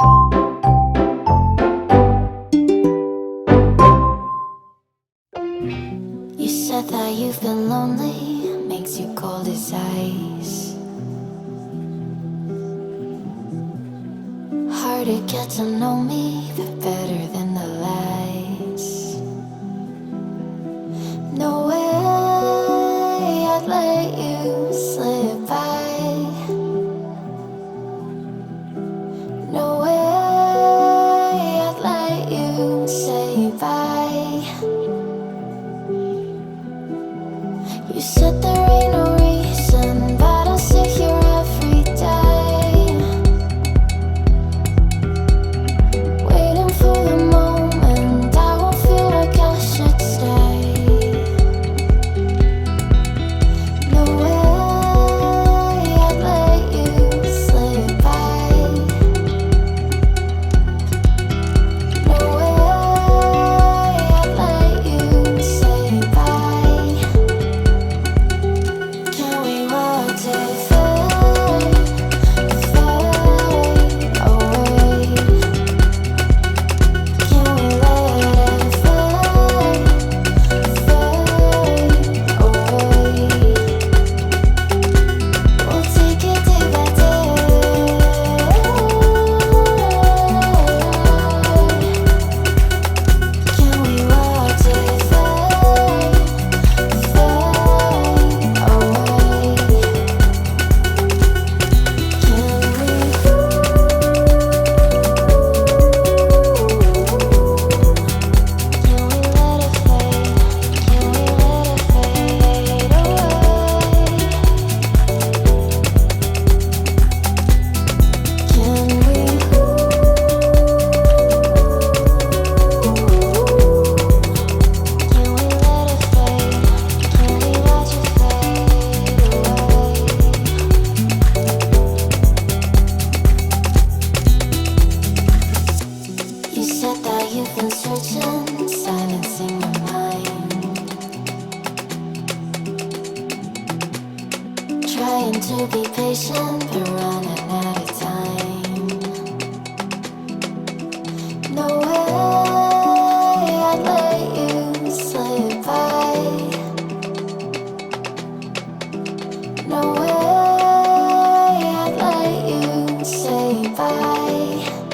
You said that you've been lonely, makes you cold as ice. Hard to get to know me, but better than the lies. No way I'd let you slip by. No way I'd let you say bye. You said there ain't no reason, but I'll sit here every day, waiting for the moment I won't feel like I should stay. No way I'd let you slip by. No way I'd let you say bye. Can we watch it fade, fade away? Can we let it fade, fade away? We'll take it day by day. Can we watch it fade, fade away? You said that you've been searching, silencing your mind, trying to be patient, but running out of time. No way I'd let you slip by. No way I'd let you say bye.